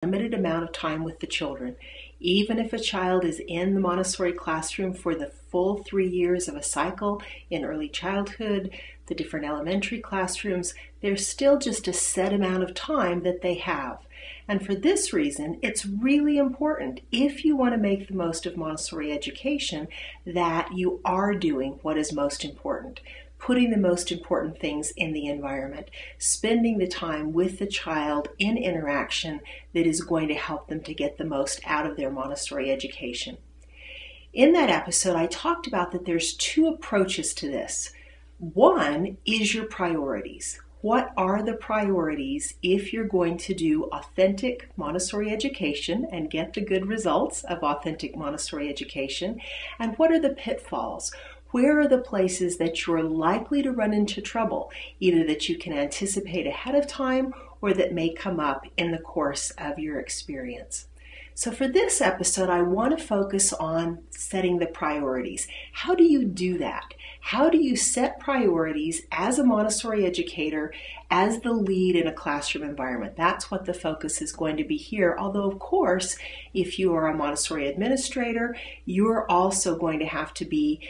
limited amount of time with the children. Even if a child is in the Montessori classroom for the full 3 years of a cycle in early childhood, the different elementary classrooms, there's still just a set amount of time that they have. And for this reason, it's really important, if you want to make the most of Montessori education, that you are doing what is most important. Putting the most important things in the environment, spending the time with the child in interaction that is going to help them to get the most out of their Montessori education. In that episode, I talked about that there's two approaches to this. One is your priorities. What are the priorities if you're going to do authentic Montessori education and get the good results of authentic Montessori education? And what are the pitfalls? Where are the places that you're likely to run into trouble, either that you can anticipate ahead of time or that may come up in the course of your experience? So for this episode, I want to focus on setting the priorities. How do you do that? How do you set priorities as a Montessori educator, as the lead in a classroom environment? That's what the focus is going to be here. Although, of course, if you are a Montessori administrator, you're also going to have to be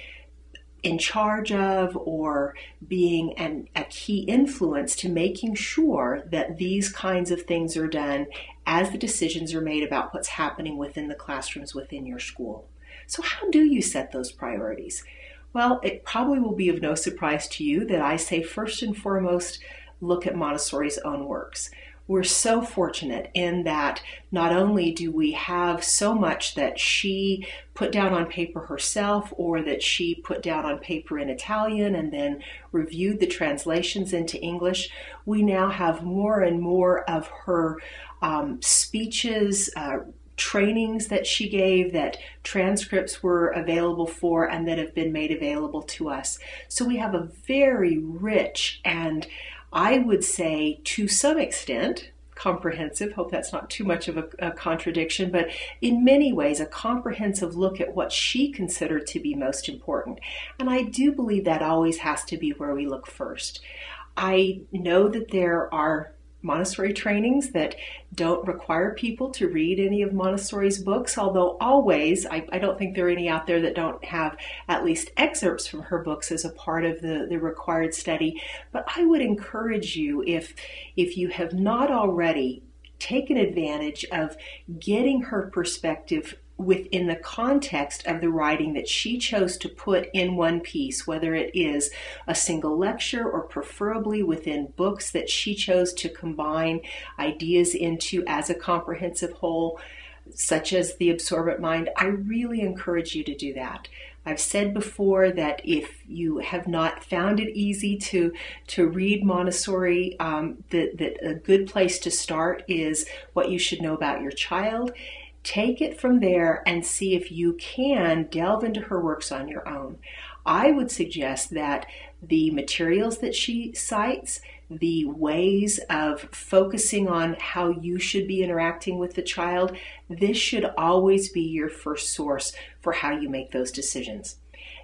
in charge of or being a key influence to making sure that these kinds of things are done as the decisions are made about what's happening within the classrooms within your school. So how do you set those priorities? Well, it probably will be of no surprise to you that I say first and foremost, look at Montessori's own works. We're so fortunate in that not only do we have so much that she put down on paper herself or that she put down on paper in Italian and then reviewed the translations into English, we now have more and more of her speeches, trainings that she gave, that transcripts were available for and that have been made available to us. So we have a very rich and I would say to some extent comprehensive, hope that's not too much of a contradiction, but in many ways a comprehensive look at what she considered to be most important. And I do believe that always has to be where we look first. I know that there are Montessori trainings that don't require people to read any of Montessori's books, although always, I don't think there are any out there that don't have at least excerpts from her books as a part of the required study. But I would encourage you, if you have not already, taken advantage of getting her perspective within the context of the writing that she chose to put in one piece, whether it is a single lecture or preferably within books that she chose to combine ideas into as a comprehensive whole, such as The Absorbent Mind. I really encourage you to do that. I've said before that if you have not found it easy to read Montessori, that a good place to start is What You Should Know About Your Child. Take it from there and see if you can delve into her works on your own. I would suggest that the materials that she cites, the ways of focusing on how you should be interacting with the child, this should always be your first source for how you make those decisions.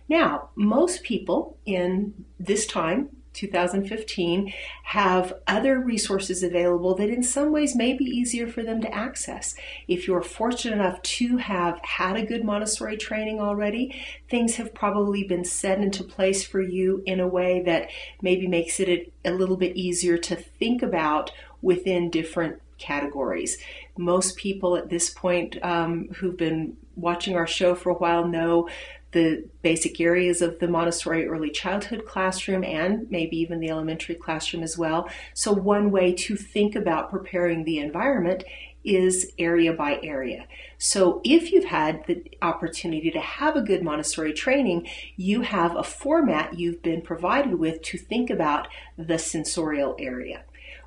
Now, most people in this time, 2015, have other resources available that in some ways may be easier for them to access. If you're fortunate enough to have had a good Montessori training already, things have probably been set into place for you in a way that maybe makes it a little bit easier to think about within different categories. Most people at this point who've been watching our show for a while know the basic areas of the Montessori early childhood classroom and maybe even the elementary classroom as well. So one way to think about preparing the environment is area by area. So if you've had the opportunity to have a good Montessori training, you have a format you've been provided with to think about the sensorial area.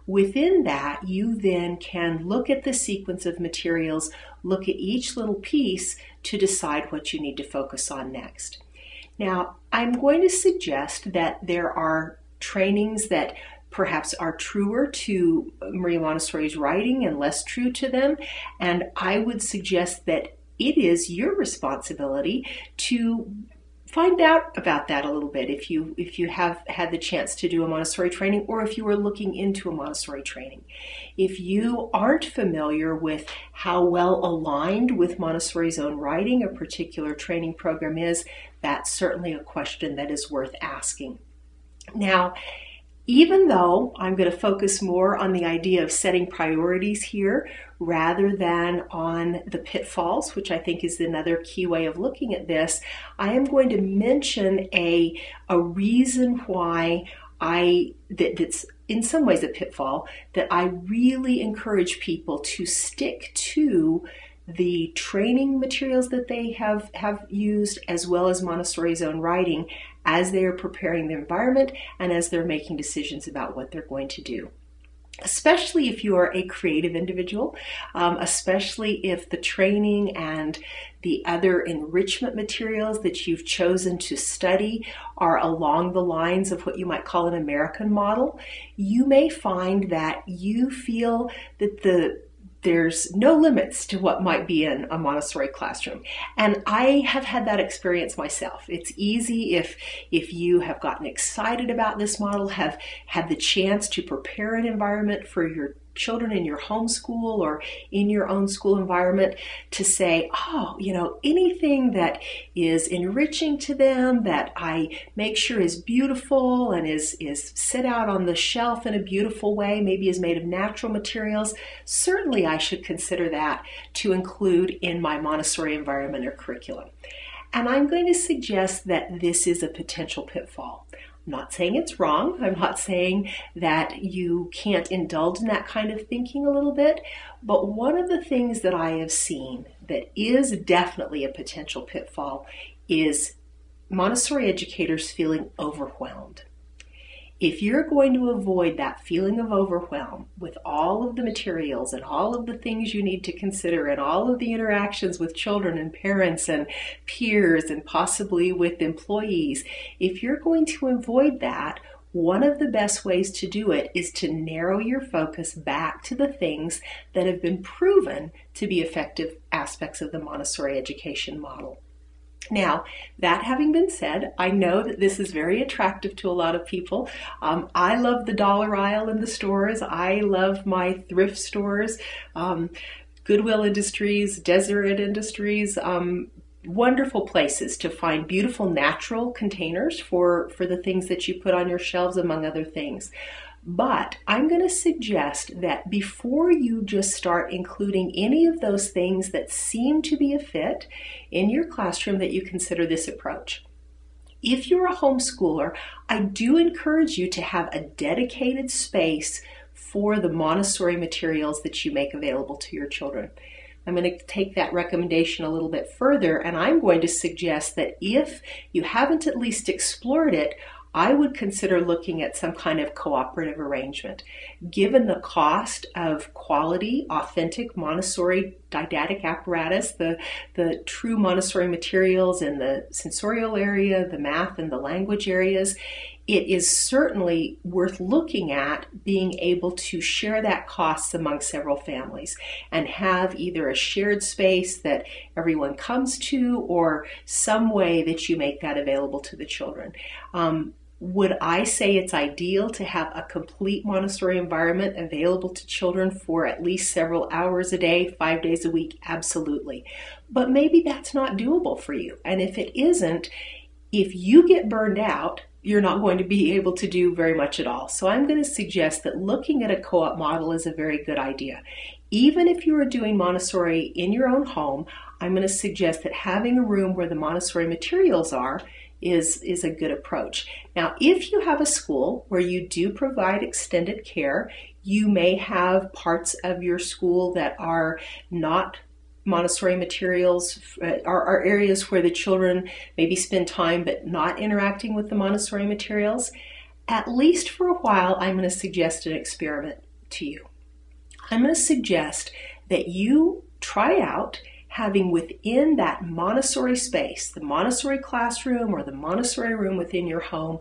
Within that, you then can look at the sequence of materials, look at each little piece to decide what you need to focus on next. Now, I'm going to suggest that there are trainings that perhaps are truer to Maria Montessori's writing and less true to them, and I would suggest that it is your responsibility to find out about that a little bit if you have had the chance to do a Montessori training, or if you are looking into a Montessori training. If you aren't familiar with how well aligned with Montessori Zone writing a particular training program is, that's certainly a question that is worth asking. Now, even though I'm going to focus more on the idea of setting priorities here rather than on the pitfalls, which I think is another key way of looking at this, I am going to mention a reason why that's in some ways a pitfall, that I really encourage people to stick to the training materials that they have used, as well as Montessori Zone writing, as they are preparing the environment and as they're making decisions about what they're going to do. Especially if you are a creative individual, especially if the training and the other enrichment materials that you've chosen to study are along the lines of what you might call an American model, you may find that you feel that there's no limits to what might be in a Montessori classroom. And I have had that experience myself. It's easy if you have gotten excited about this model, have had the chance to prepare an environment for your children in your homeschool or in your own school environment, to say, oh, anything that is enriching to them, that I make sure is beautiful and is set out on the shelf in a beautiful way, maybe is made of natural materials, certainly I should consider that to include in my Montessori environment or curriculum. And I'm going to suggest that this is a potential pitfall. I'm not saying it's wrong. I'm not saying that you can't indulge in that kind of thinking a little bit. But one of the things that I have seen that is definitely a potential pitfall is Montessori educators feeling overwhelmed. If you're going to avoid that feeling of overwhelm with all of the materials and all of the things you need to consider and all of the interactions with children and parents and peers and possibly with employees, if you're going to avoid that, one of the best ways to do it is to narrow your focus back to the things that have been proven to be effective aspects of the Montessori education model. Now, that having been said, I know that this is very attractive to a lot of people. I love the dollar aisle in the stores. I love my thrift stores, Goodwill Industries, Deseret Industries, wonderful places to find beautiful natural containers for the things that you put on your shelves, among other things. But I'm going to suggest that before you just start including any of those things that seem to be a fit in your classroom, that you consider this approach. If you're a homeschooler, I do encourage you to have a dedicated space for the Montessori materials that you make available to your children. I'm going to take that recommendation a little bit further, and I'm going to suggest that if you haven't at least explored it, I would consider looking at some kind of cooperative arrangement. Given the cost of quality, authentic Montessori didactic apparatus, the true Montessori materials in the sensorial area, the math and the language areas, it is certainly worth looking at being able to share that cost among several families and have either a shared space that everyone comes to or some way that you make that available to the children. Would I say it's ideal to have a complete Montessori environment available to children for at least several hours a day, 5 days a week? Absolutely. But maybe that's not doable for you. And if it isn't, if you get burned out, you're not going to be able to do very much at all. So I'm going to suggest that looking at a co-op model is a very good idea. Even if you are doing Montessori in your own home, I'm going to suggest that having a room where the Montessori materials are is a good approach. Now, if you have a school where you do provide extended care, you may have parts of your school that are not Montessori materials, are areas where the children maybe spend time but not interacting with the Montessori materials. At least for a while, I'm going to suggest an experiment to you. I'm going to suggest that you try out having within that Montessori space, the Montessori classroom or the Montessori room within your home,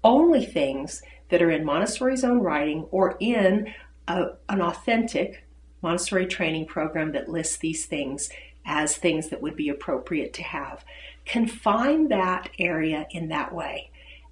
only things that are in Montessori Zone writing or in an authentic Montessori training program that lists these things as things that would be appropriate to have. Confine that area in that way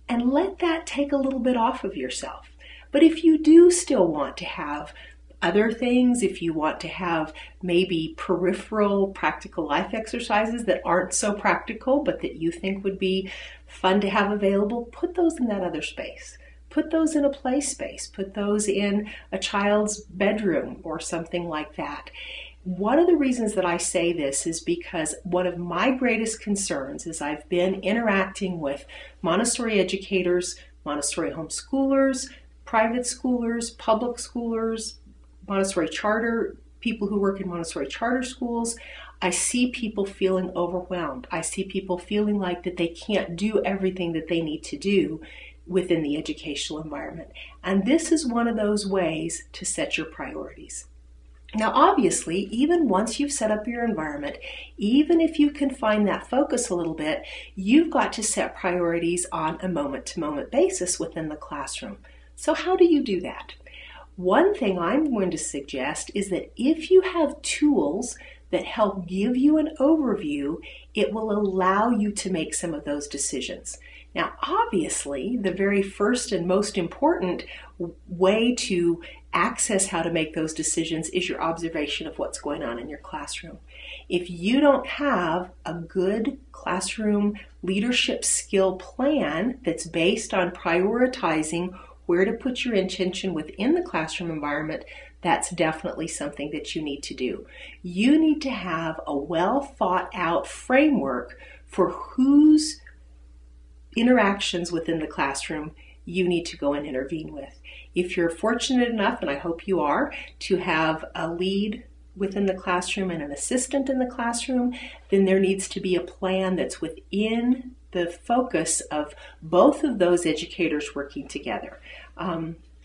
and let that take a little bit off of yourself. But if you do still want to have other things, if you want to have maybe peripheral practical life exercises that aren't so practical but that you think would be fun to have available, put those in that other space. Put those in a play space. Put those in a child's bedroom or something like that. One of the reasons that I say this is because one of my greatest concerns is I've been interacting with Montessori educators, Montessori homeschoolers, private schoolers, public schoolers, Montessori charter, people who work in Montessori charter schools. I see people feeling overwhelmed. I see people feeling like that they can't do everything that they need to do within the educational environment. And this is one of those ways to set your priorities. Now, obviously, even once you've set up your environment, even if you can find that focus a little bit, you've got to set priorities on a moment-to-moment basis within the classroom. So how do you do that? One thing I'm going to suggest is that if you have tools that help give you an overview, it will allow you to make some of those decisions. Now, obviously, the very first and most important way to access how to make those decisions is your observation of what's going on in your classroom. If you don't have a good classroom leadership skill plan that's based on prioritizing where to put your intention within the classroom environment, that's definitely something that you need to do. You need to have a well thought out framework for whose interactions within the classroom you need to go and intervene with. If you're fortunate enough, and I hope you are, to have a lead within the classroom and an assistant in the classroom, then there needs to be a plan that's within the focus of both of those educators working together.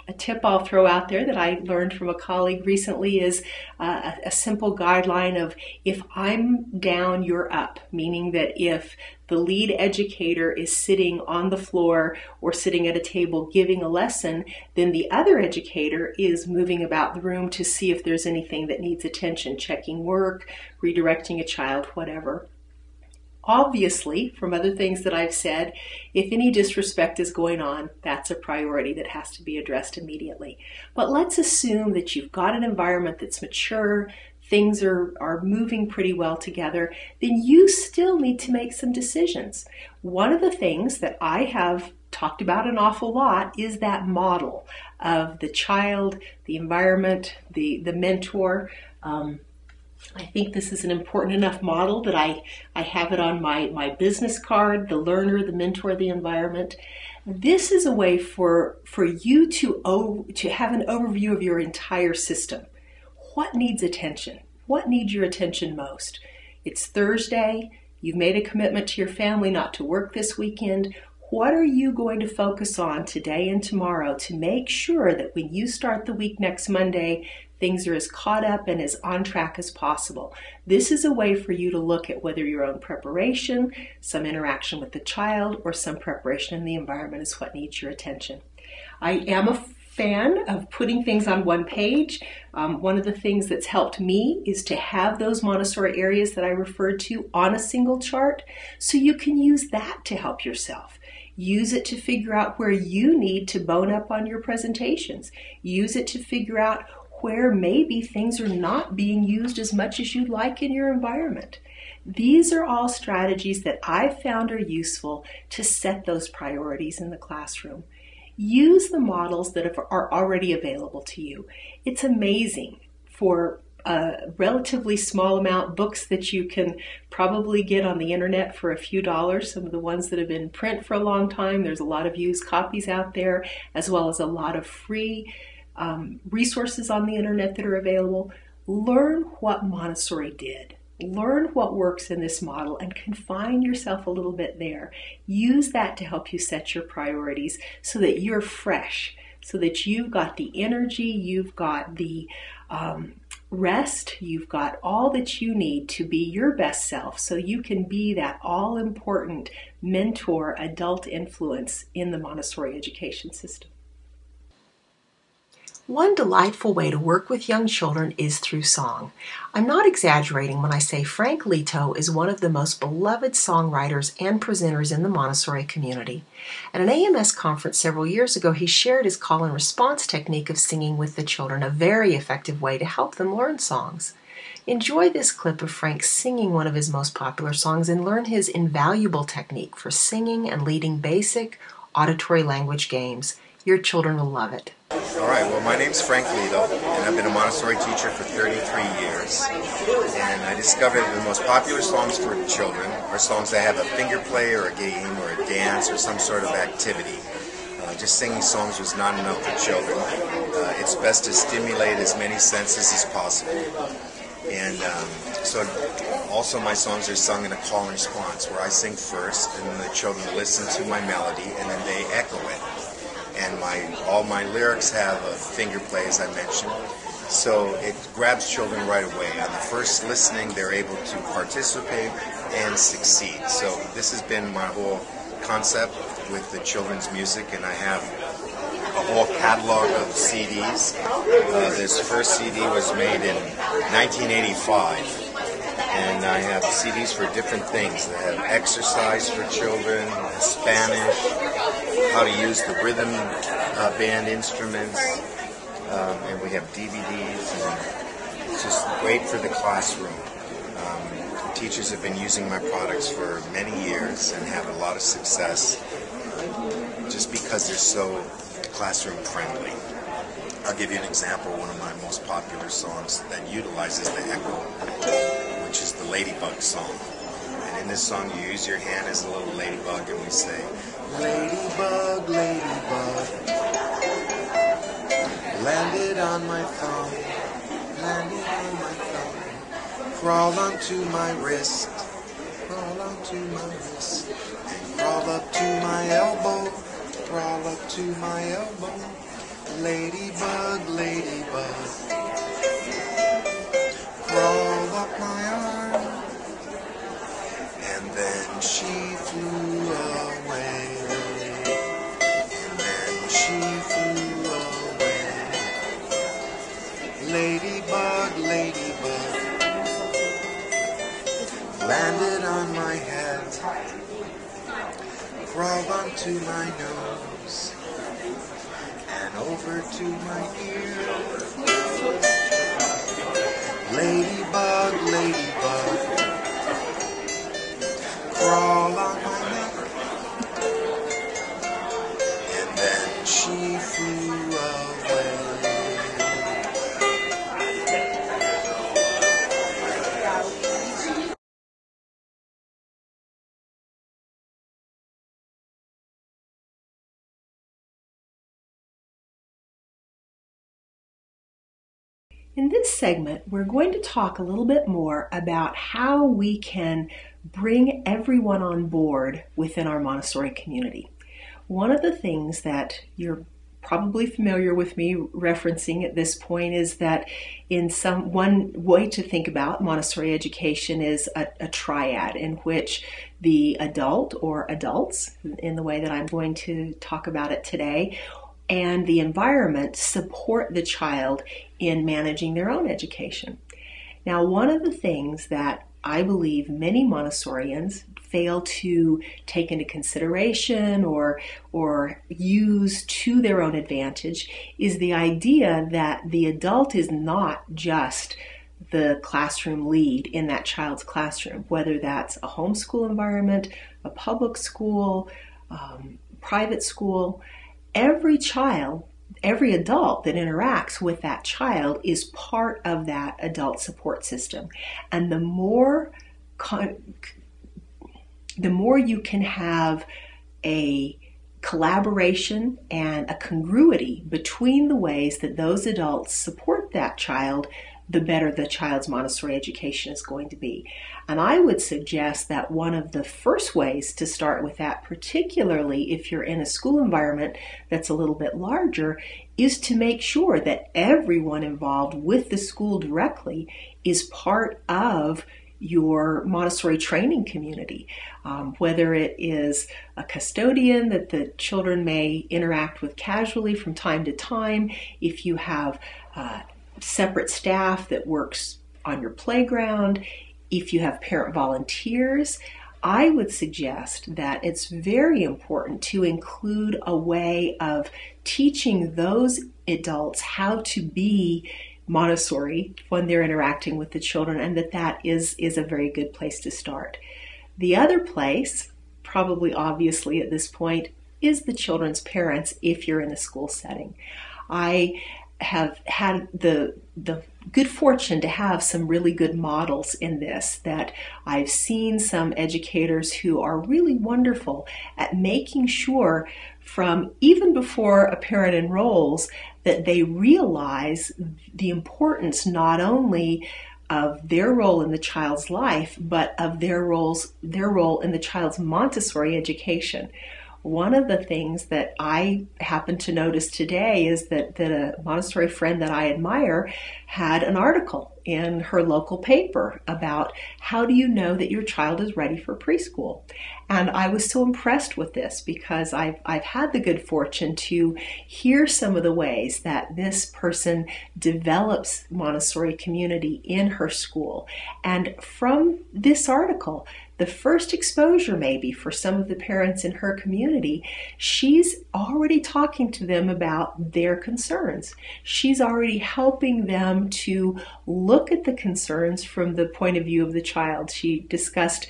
A tip I'll throw out there that I learned from a colleague recently is a simple guideline of if I'm down, you're up, meaning that if the lead educator is sitting on the floor or sitting at a table giving a lesson, then the other educator is moving about the room to see if there's anything that needs attention, checking work, redirecting a child, whatever. Obviously, from other things that I've said, if any disrespect is going on, that's a priority that has to be addressed immediately. But let's assume that you've got an environment that's mature, things are moving pretty well together, then you still need to make some decisions. One of the things that I have talked about an awful lot is that model of the child, the environment, the mentor. I think this is an important enough model that I have it on my business card, the learner, the mentor, the environment. This is a way for you to have an overview of your entire system. What needs attention? What needs your attention most? It's Thursday. You've made a commitment to your family not to work this weekend. What are you going to focus on today and tomorrow to make sure that when you start the week next Monday, things are as caught up and as on track as possible? This is a way for you to look at whether your own preparation, some interaction with the child, or some preparation in the environment is what needs your attention. I am a fan of putting things on one page. One of the things that's helped me is to have those Montessori areas that I referred to on a single chart, so you can use that to help yourself. Use it to figure out where you need to bone up on your presentations. Use it to figure out where maybe things are not being used as much as you'd like in your environment. These are all strategies that I've found are useful to set those priorities in the classroom. Use the models that are already available to you. It's amazing for a relatively small amount, books that you can probably get on the internet for a few dollars, some of the ones that have been in print for a long time. There's a lot of used copies out there, as well as a lot of free resources on the internet that are available. Learn what Montessori did. Learn what works in this model and confine yourself a little bit there. Use that to help you set your priorities so that you're fresh, so that you've got the energy, you've got the rest, you've got all that you need to be your best self, so you can be that all-important mentor, adult influence in the Montessori education system. One delightful way to work with young children is through song. I'm not exaggerating when I say Frank Leto is one of the most beloved songwriters and presenters in the Montessori community. At an AMS conference several years ago, he shared his call and response technique of singing with the children, a very effective way to help them learn songs. Enjoy this clip of Frank singing one of his most popular songs and learn his invaluable technique for singing and leading basic auditory language games. Your children will love it. All right, well, my name's Frank Leto, and I've been a Montessori teacher for 33 years. And I discovered the most popular songs for children are songs that have a finger play or a game or a dance or some sort of activity. Just singing songs was not enough for children. It's best to stimulate as many senses as possible. And so also my songs are sung in a call and response, where I sing first, and then the children listen to my melody, and then they echo it. And all my lyrics have a finger play, as I mentioned, so it grabs children right away. On the first listening, they're able to participate and succeed. So this has been my whole concept with the children's music, and I have a whole catalog of CDs. This first CD was made in 1985. And I have CDs for different things. They have exercise for children, Spanish, how to use the rhythm band instruments, and we have DVDs, and it's just great for the classroom. Teachers have been using my products for many years and have a lot of success just because they're so classroom friendly. I'll give you an example. One of my most popular songs that utilizes the echo, which is the Ladybug song. And in this song, you use your hand as a little ladybug, and we say, Ladybug, ladybug, landed on my thumb, landed on my thumb, crawl onto my wrist, crawl onto my wrist, and crawl up to my elbow, crawl up to my elbow, ladybug, ladybug, crawl up my arm, and then she flew away, and then she flew away, ladybug, ladybug, landed on my head, crawled onto my nose, and over to my ear, ladybug, ladybug, crawl on my neck, and then she flew away. In this segment, we're going to talk a little bit more about how we can bring everyone on board within our Montessori community. One of the things that you're probably familiar with me referencing at this point is that one way to think about Montessori education is a triad in which the adult or adults, in the way that I'm going to talk about it today, and the environment support the child in managing their own education. Now, one of the things that I believe many Montessorians fail to take into consideration or use to their own advantage is the idea that the adult is not just the classroom lead in that child's classroom, whether that's a homeschool environment, a public school, private school. Every child, every adult that interacts with that child is part of that adult support system. And the more you can have a collaboration and a congruity between the ways that those adults support that child, the better the child's Montessori education is going to be. And I would suggest that one of the first ways to start with that, particularly if you're in a school environment that's a little bit larger, is to make sure that everyone involved with the school directly is part of your Montessori training community, whether it is a custodian that the children may interact with casually from time to time, if you have separate staff that works on your playground, if you have parent volunteers, I would suggest that it's very important to include a way of teaching those adults how to be Montessori when they're interacting with the children, and that is a very good place to start. The other place, probably obviously at this point, is the children's parents if you're in a school setting. I have had the good fortune to have some really good models in this, that I've seen some educators who are really wonderful at making sure from even before a parent enrolls that they realize the importance not only of their role in the child's life, but of their role in the child's Montessori education. One of the things that I happened to notice today is that a Montessori friend that I admire had an article in her local paper about how do you know that your child is ready for preschool. And I was so impressed with this because I've had the good fortune to hear some of the ways that this person develops Montessori community in her school. And from this article, the first exposure maybe for some of the parents in her community, she's already talking to them about their concerns. She's already helping them to look at the concerns from the point of view of the child. She discussed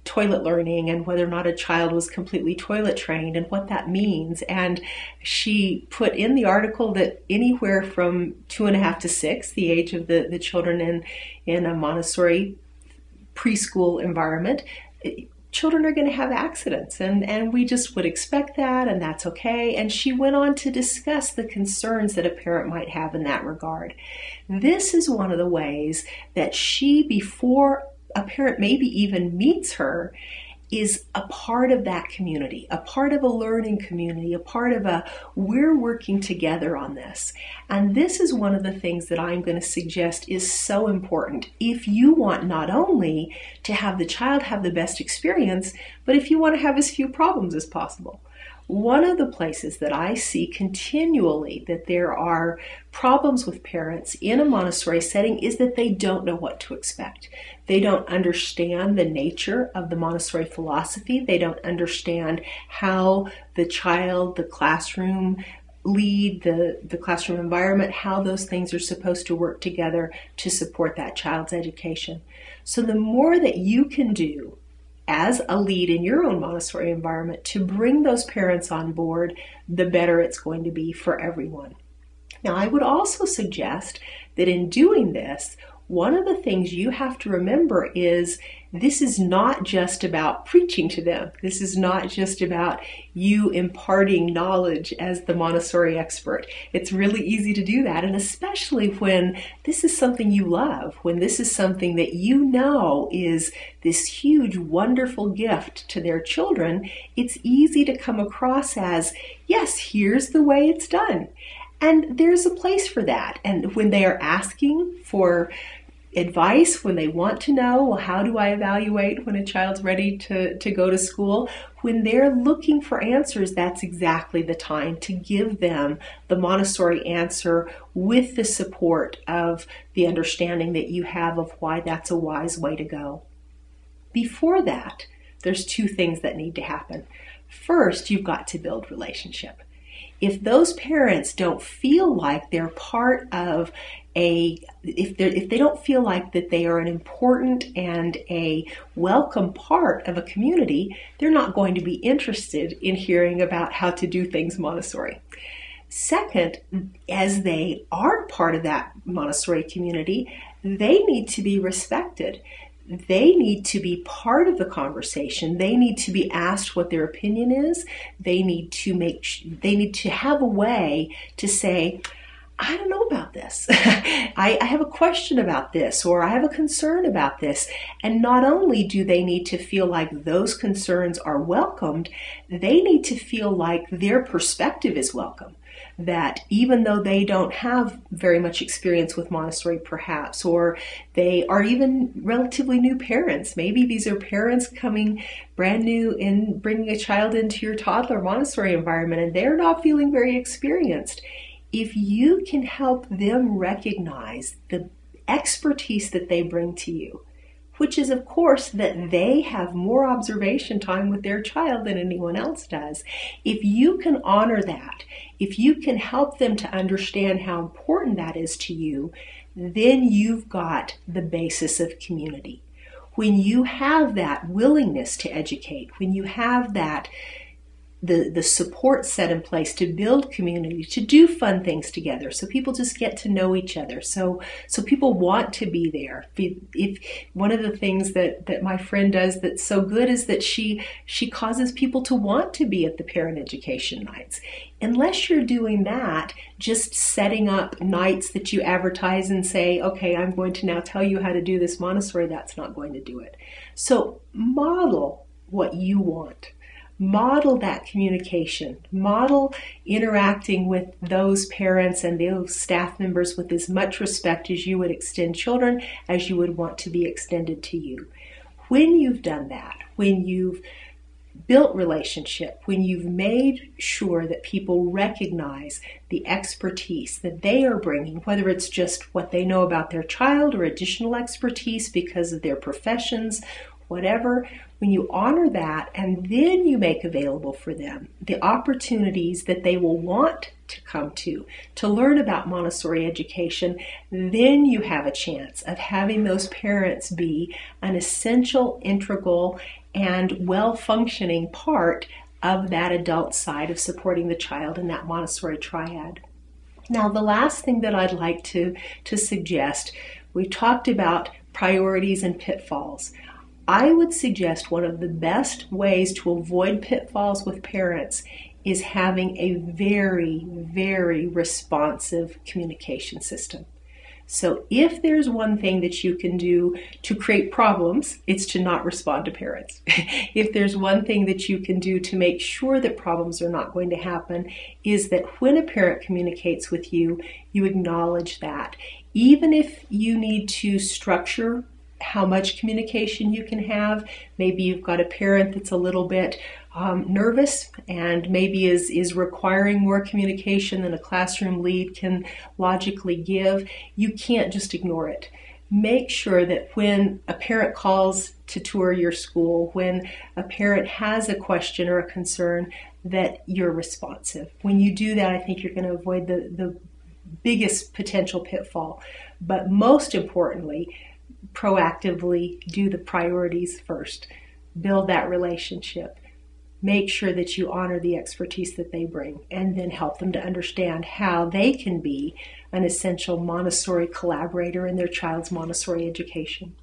toilet learning and whether or not a child was completely toilet trained and what that means. And she put in the article that anywhere from 2.5 to 6, the age of the children in a Montessori preschool environment, children are going to have accidents, and we just would expect that, and that's okay. And she went on to discuss the concerns that a parent might have in that regard. This is one of the ways that she, before a parent maybe even meets her, is a part of that community, a part of a learning community, a part of we're working together on this. And this is one of the things that I'm going to suggest is so important if you want not only to have the child have the best experience, but if you want to have as few problems as possible. One of the places that I see continually that there are problems with parents in a Montessori setting is that they don't know what to expect. They don't understand the nature of the Montessori philosophy. They don't understand how the child, the classroom lead, the classroom environment, how those things are supposed to work together to support that child's education. So the more that you can do as a lead in your own Montessori environment to bring those parents on board, the better it's going to be for everyone. Now, I would also suggest that in doing this, one of the things you have to remember is this is not just about preaching to them. This is not just about you imparting knowledge as the Montessori expert. It's really easy to do that, and especially when this is something you love, when this is something that you know is this huge, wonderful gift to their children, it's easy to come across as, yes, here's the way it's done. And there's a place for that. And when they are asking for advice, when they want to know, well, how do I evaluate when a child's ready to go to school? When they're looking for answers, that's exactly the time to give them the Montessori answer with the support of the understanding that you have of why that's a wise way to go. Before that, there's 2 things that need to happen. First, you've got to build relationship. If those parents don't feel like they're part of if they don't feel like that they are an important and a welcome part of a community, they're not going to be interested in hearing about how to do things Montessori. Second, as they are part of that Montessori community, they need to be respected. They need to be part of the conversation. They need to be asked what their opinion is. They need to have a way to say, I don't know about this. I have a question about this, or I have a concern about this. And not only do they need to feel like those concerns are welcomed, they need to feel like their perspective is welcome. that even though they don't have very much experience with Montessori perhaps, or they are even relatively new parents, maybe these are parents coming brand new in bringing a child into your toddler Montessori environment and they're not feeling very experienced. If you can help them recognize the expertise that they bring to you, which is, of course, that they have more observation time with their child than anyone else does. If you can honor that, if you can help them to understand how important that is to you, then you've got the basis of community. When you have that willingness to educate, when you have that the support set in place to build community, to do fun things together, so people just get to know each other, so people want to be there. If one of the things that my friend does that's so good is that she causes people to want to be at the parent education nights. Unless you're doing that, just setting up nights that you advertise and say, okay, I'm going to now tell you how to do this Montessori, that's not going to do it. So model what you want. Model that communication. Model interacting with those parents and those staff members with as much respect as you would extend children as you would want to be extended to you. When you've done that, when you've built relationship, when you've made sure that people recognize the expertise that they are bringing, whether it's just what they know about their child or additional expertise because of their professions, whatever, when you honor that and then you make available for them the opportunities that they will want to come to learn about Montessori education, then you have a chance of having those parents be an essential, integral, and well-functioning part of that adult side of supporting the child in that Montessori Triad. Now, the last thing that I'd like to suggest, we talked about priorities and pitfalls. I would suggest one of the best ways to avoid pitfalls with parents is having a very, very responsive communication system. So if there's one thing that you can do to create problems, it's to not respond to parents. If there's one thing that you can do to make sure that problems are not going to happen, is that when a parent communicates with you, you acknowledge that. Even if you need to structure how much communication you can have. Maybe you've got a parent that's a little bit nervous and maybe is requiring more communication than a classroom lead can logically give. You can't just ignore it. Make sure that when a parent calls to tour your school, when a parent has a question or a concern, that you're responsive. When you do that, I think you're going to avoid the biggest potential pitfall. But most importantly, proactively do the priorities first. Build that relationship. Make sure that you honor the expertise that they bring, and then help them to understand how they can be an essential Montessori collaborator in their child's Montessori education.